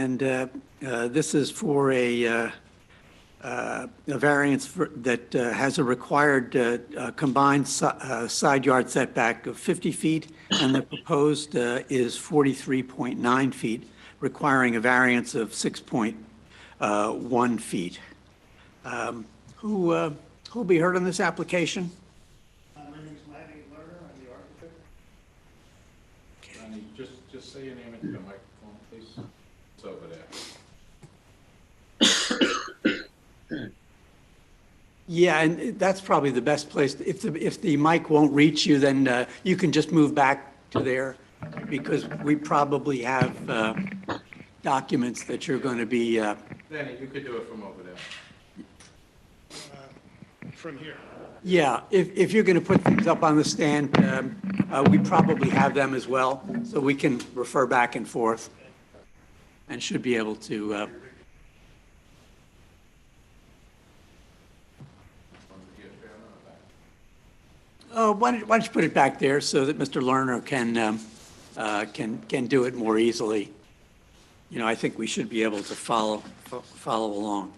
And this is for a variance that has a required combined side yard setback of 50 feet, and the proposed is 43.9 feet, requiring a variance of 6.1 feet. Who will be heard on this application? My name is Lanny Lerner. I'm the architect. Lanny, just say your name into the microphone, please. It's over there. Yeah, and that's probably the best place. If the mic won't reach you, then you can just move back to there, because we probably have documents that you're going to be. Lanny, you could do it from over there. From here. Yeah, if you're going to put things up on the stand, we probably have them as well, so we can refer back and forth and should be able to. Why don't you put it back there so that Mr. Lerner can do it more easily? You know, I think we should be able to follow along.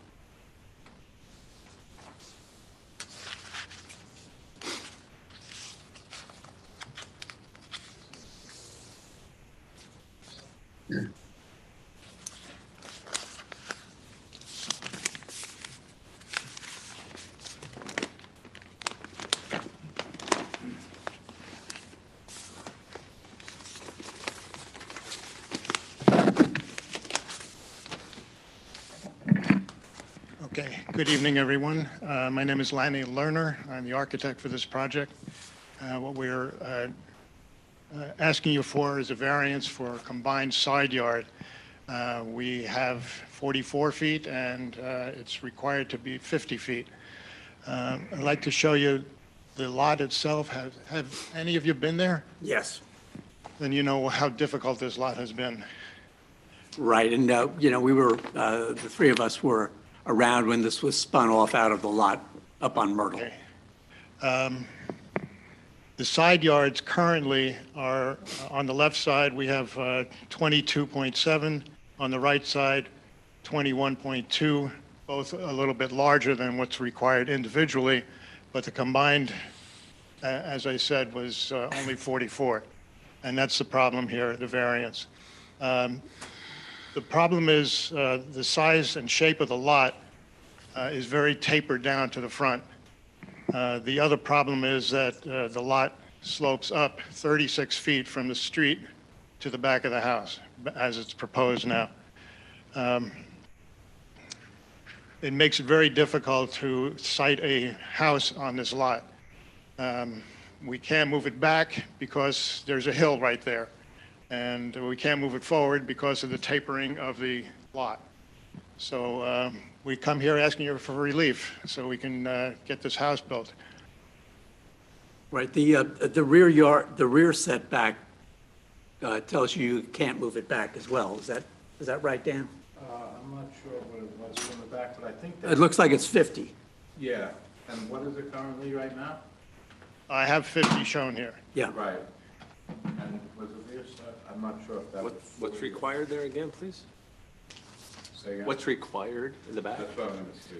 Okay, good evening, everyone. My name is Lanny Lerner. I'm the architect for this project. What we're asking you for is a variance for a combined side yard. We have 44 feet, and it's required to be 50 feet. I'd like to show you the lot itself. Have any of you been there? Yes. Then you know how difficult this lot has been. Right, and you know, we were the three of us were around when this was spun off out of the lot up on Myrtle. Okay. The side yards currently are, on the left side, we have 22.7, on the right side, 21.2, both a little bit larger than what's required individually, but the combined, as I said, was only 44. And that's the problem here, the variance. The problem is the size and shape of the lot is very tapered down to the front. The other problem is that the lot slopes up 36 feet from the street to the back of the house, as it's proposed now. It makes it very difficult to site a house on this lot. We can't move it back because there's a hill right there. And we can't move it forward because of the tapering of the lot. So we come here asking you for relief so we can get this house built. Right, the rear setback tells you can't move it back as well. Is that right, Dan? I'm not sure what it was from the back, but I think that. It looks like it's 50. Yeah, and what is it currently right now? I have 50 shown here. Yeah. Right. And was it rear side? I'm not sure if that was. What's required there again, please? Say again? What's required in the back? That's what I'm gonna see.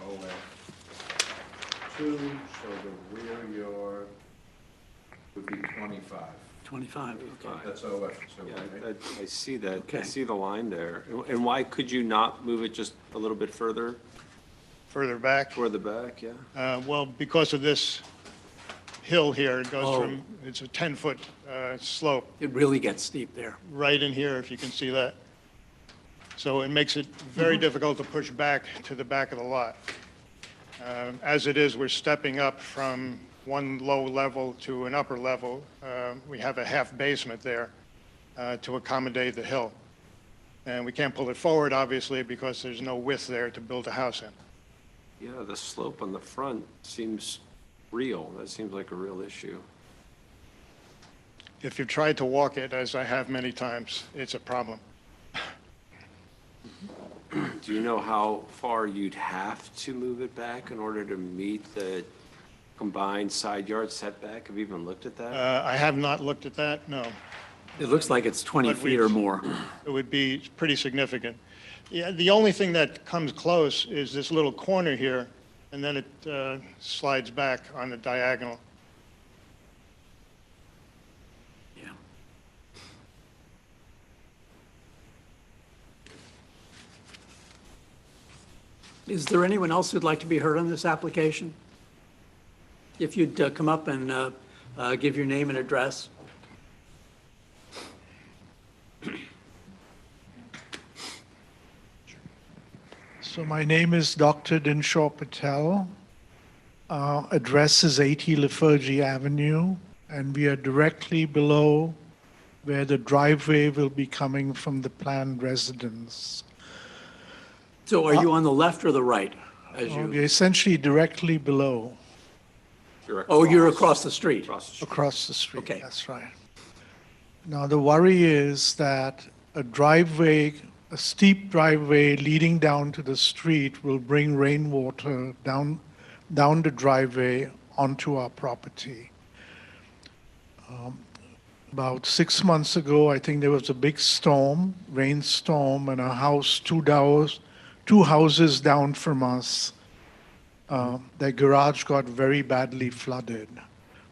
Oh, well. 2, so the rear yard would be 25. 25, okay. That's all left, so, Yeah, right? I see that. Okay. I see the line there. And why could you not move it just a little bit further Further back. toward the back? Yeah. Well, because of this hill here, it goes Oh. from, it's a 10-foot slope It really gets steep there. right in here, if you can see that. So it makes it very difficult to push back to the back of the lot. As it is, we're stepping up from one low level to an upper level. We have a half basement there to accommodate the hill. And we can't pull it forward, obviously, because there's no width there to build a house in. Yeah, the slope on the front seems real. That seems like a real issue. If you've tried to walk it, as I have many times, it's a problem. Do you know how far you'd have to move it back in order to meet the combined side yard setback? Have you even looked at that? I have not looked at that, no. It looks like it's 20 But feet or more. It would be pretty significant. Yeah, the only thing that comes close is this little corner here, and then it slides back on the diagonal. Yeah. Is there anyone else who'd like to be heard on this application? If you'd come up and give your name and address. So my name is Dr. Dinshaw Patel. Address is 80 Lafergie Avenue, and we are directly below where the driveway will be coming from the planned residence. So are you on the left or the right? We're essentially directly below, Oh, you're across the street? Across the street. across the street. Okay. That's right. Now, the worry is that a driveway, a steep driveway leading down to the street will bring rainwater down the driveway onto our property. About 6 months ago, I think there was a big storm, rainstorm, and a house, two houses down from us, their garage got very badly flooded.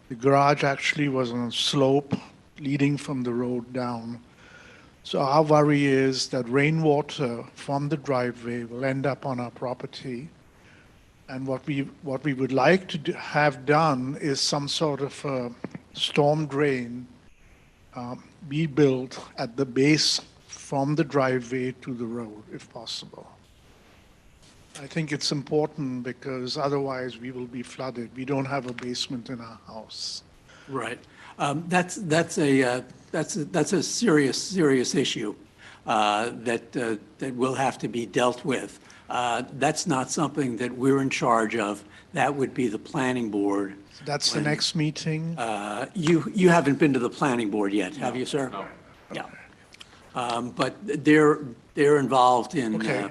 The garage actually was on a slope leading from the road down. So our worry is that rainwater from the driveway will end up on our property. And what we would like to have done is some sort of a storm drain be built at the base from the driveway to the road, if possible. I think it's important because otherwise we will be flooded. We don't have a basement in our house. Right. That's a serious issue that will have to be dealt with. That's not something that we're in charge of. That would be the planning board. That's the next meeting? You haven't been to the planning board yet, have you, sir? No. Yeah. But they're involved in, Okay.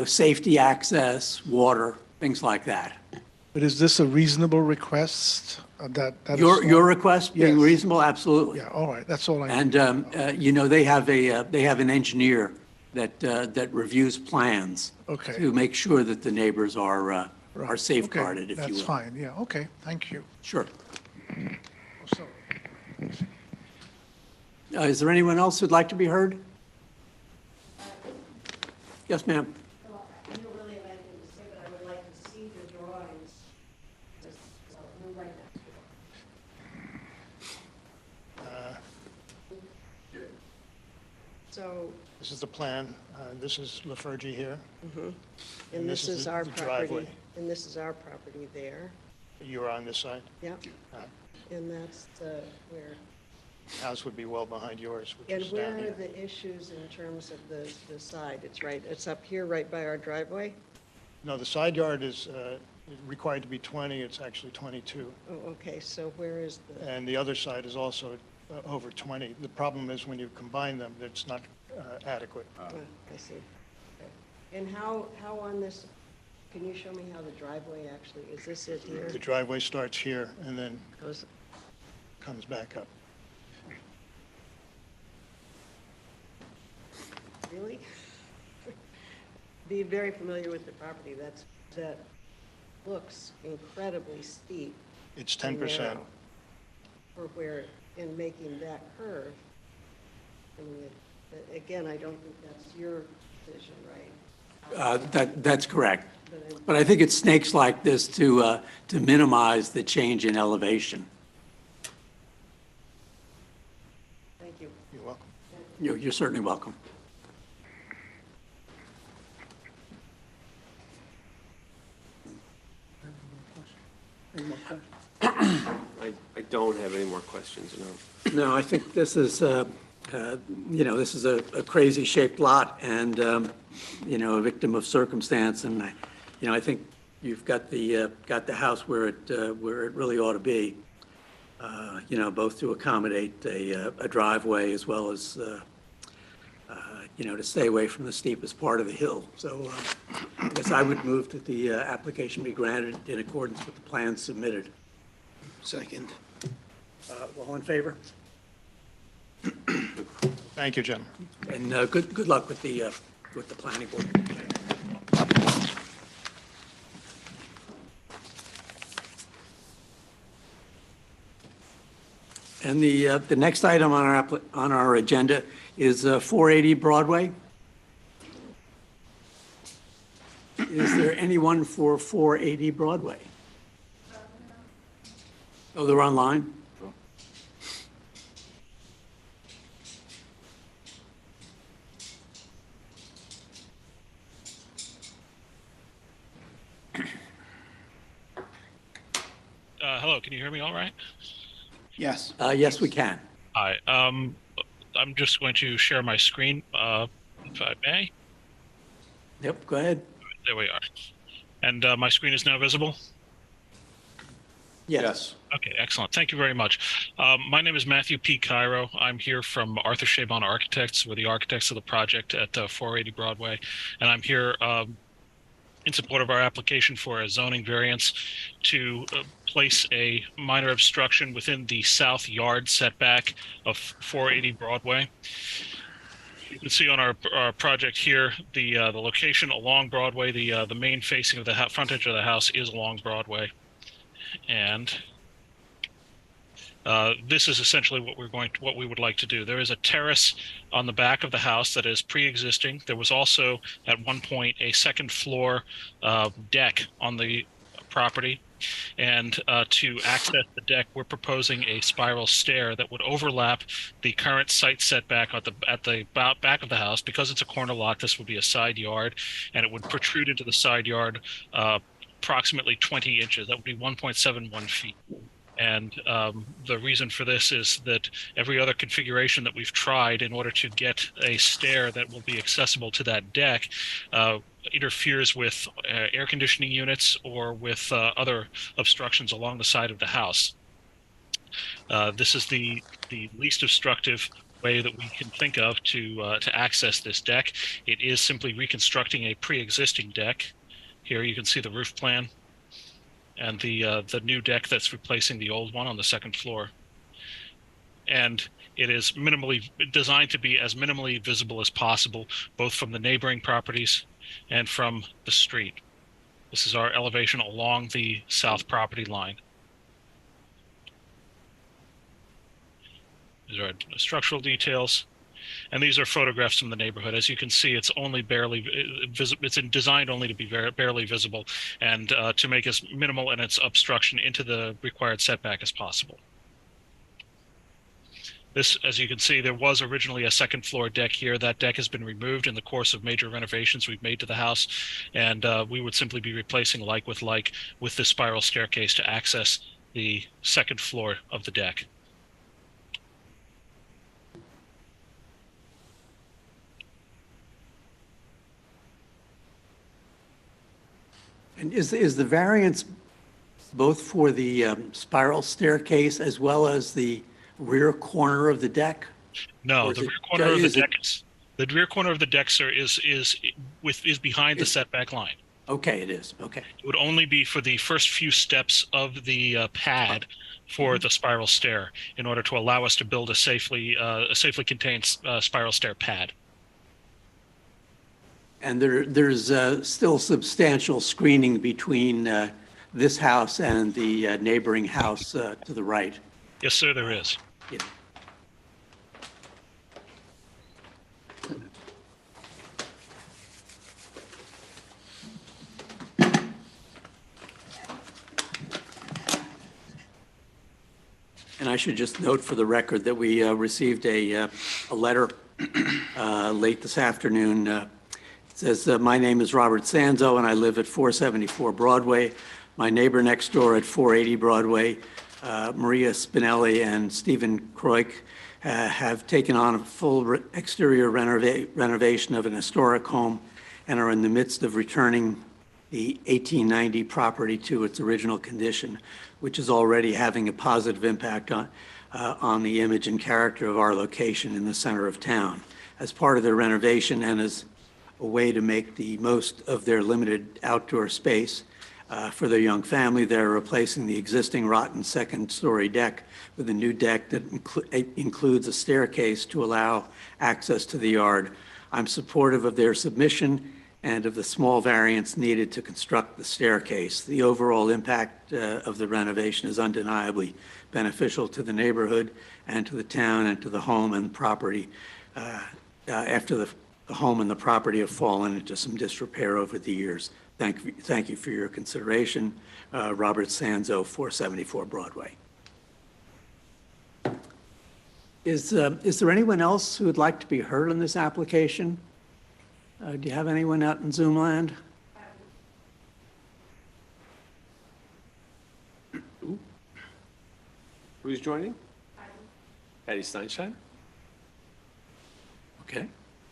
Safety access, water, things like that. But is this a reasonable request? That is Your request being Yes. reasonable, absolutely. Yeah, all right, that's all I And, need. they have an engineer that reviews plans Okay. to make sure that the neighbors are safeguarded, Okay, if you will. That's fine, yeah, okay, thank you. Sure. So, Is there anyone else who'd like to be heard? Yes, ma'am. I don't really have anything to say, but I would like to see the drawings. Just, we're right next door. So, This is the plan. This is Lafergie here. and this is the- our the property, driveway. and this is our property there, You're on this side. yep. And that's where, House would be well behind yours, which and is where down are here. the issues in terms of the side? It's up here, right by our driveway? No, the side yard is required to be 20, it's actually 22. Oh, okay, so where is the, And the other side is also over 20. The problem is when you combine them, it's not adequate. I see. Okay. And how on this, can you show me how the driveway actually, is this it here? The driveway starts here and then Goes, comes back up. really? Be very familiar with the property, that looks incredibly steep. It's and 10%. narrow For where, in making that curve, I mean, again, I don't think that's your decision, right? That's correct. But I think it snakes like this to minimize the change in elevation. Thank you. You're welcome. You're certainly welcome. I don't have any more questions, no. No, I think this is, this is a crazy-shaped lot and, a victim of circumstance. And, I think you've got the house where it really ought to be, both to accommodate a driveway as well as, to stay away from the steepest part of the hill. So I guess I would move that the application be granted in accordance with the plans submitted. Second. All in favor? Thank you, Jim. And good luck with the planning board. And the next item on our agenda is 480 Broadway. Is there anyone for 480 Broadway? Oh, they're online? Hello, can you hear me all right? Yes. Yes, we can. Hi. I'm just going to share my screen, if I may. Yep, go ahead. There we are. And my screen is now visible? Yes. Okay, excellent. Thank you very much. My name is Matthew P. Cairo. I'm here from Arthur Chabon Architects. We're the architects of the project at 480 Broadway. And I'm here in support of our application for a zoning variance to place a minor obstruction within the south yard setback of 480 Broadway. You can see on our project here the location along Broadway. The main facing of the frontage of the house is along Broadway, and this is essentially what we would like to do. There is a terrace on the back of the house that is pre-existing. There was also at one point a second floor deck on the property. And to access the deck, we're proposing a spiral stair that would overlap the current site setback at the back of the house. Because it's a corner lot, this would be a side yard, and it would protrude into the side yard approximately 20 inches. That would be 1.71 feet. And the reason for this is that every other configuration that we've tried in order to get a stair that will be accessible to that deck interferes with air conditioning units or with other obstructions along the side of the house. This is the least obstructive way that we can think of to access this deck. It is simply reconstructing a pre-existing deck. Here you can see the roof plan and the new deck that's replacing the old one on the second floor. And it is designed to be as minimally visible as possible, both from the neighboring properties and from the street. This is our elevation along the south property line. These are structural details. And these are photographs from the neighborhood. As you can see, it's only barely visible. It's designed only to be barely visible and to make as minimal in its obstruction into the required setback as possible. This, as you can see, there was originally a second floor deck here. That deck has been removed in the course of major renovations we've made to the house. And we would simply be replacing like with this spiral staircase to access the second floor of the deck. And is the variance both for the spiral staircase as well as the rear corner of the deck? No, Or the is rear it- corner of the is it- deck the rear corner of the deck, sir, is behind the setback line. Okay, it is. Okay. It would only be for the first few steps of the pad for the spiral stair in order to allow us to build a safely contained spiral stair pad. And there's still substantial screening between this house and the neighboring house to the right. Yes, sir, there is. Yeah. And I should just note for the record that we received a letter late this afternoon. It says, my name is Robert Sanzo, and I live at 474 Broadway. My neighbor next door at 480 Broadway, Maria Spinelli and Stephen Kroik, have taken on a full exterior renovation of an historic home and are in the midst of returning the 1890 property to its original condition, which is already having a positive impact on the image and character of our location in the center of town. As part of their renovation and as a way to make the most of their limited outdoor space, for their young family. They're replacing the existing rotten second-story deck with a new deck that includes a staircase to allow access to the yard. I'm supportive of their submission and of the small variance needed to construct the staircase. The overall impact of the renovation is undeniably beneficial to the neighborhood and to the town and to the home and property after the home and the property have fallen into some disrepair over the years. Thank you for your consideration. Robert Sanzo, 474 Broadway. Is there anyone else who would like to be heard on this application? Do you have anyone out in Zoom land? Who's joining? Patty Steinstein? Okay.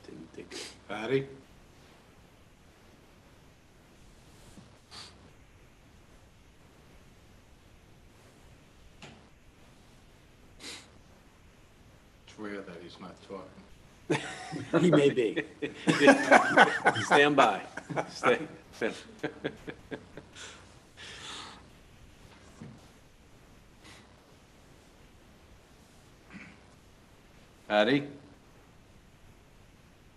Didn't think. Patty? It's rare that he's not talking. He may be. Stand by. Stay. Patty?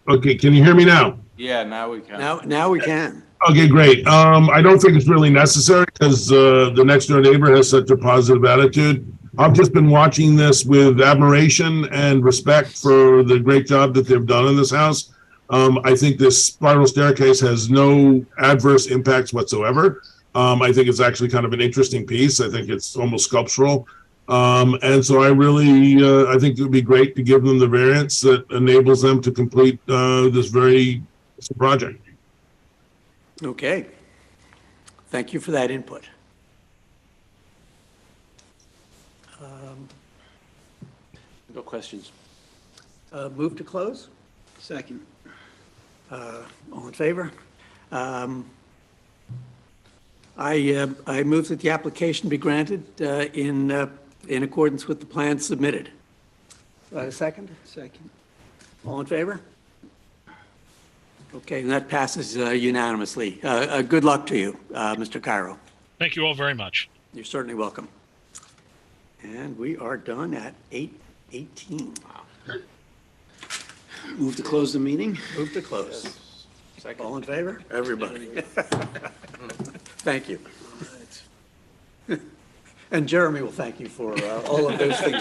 Okay, can you hear me now? Yeah, now we can. Now we can. Okay, great. I don't think it's really necessary because the next door neighbor has such a positive attitude. I've just been watching this with admiration and respect for the great job that they've done in this house. I think this spiral staircase has no adverse impacts whatsoever. I think it's actually kind of an interesting piece. I think it's almost sculptural. And so I really, I think it would be great to give them the variance that enables them to complete this very project. Okay. Thank you for that input. No questions. Move to close? Second. All in favor? I move that the application be granted in accordance with the plan submitted. Second? Second. All in favor? Okay, and that passes unanimously. Good luck to you, Mr. Cairo. Thank you all very much. You're certainly welcome. And we are done at 8:18. Move to close the meeting? Move to close. Second. All in favor? Everybody. Thank you. And Jeremy will thank you for all of those things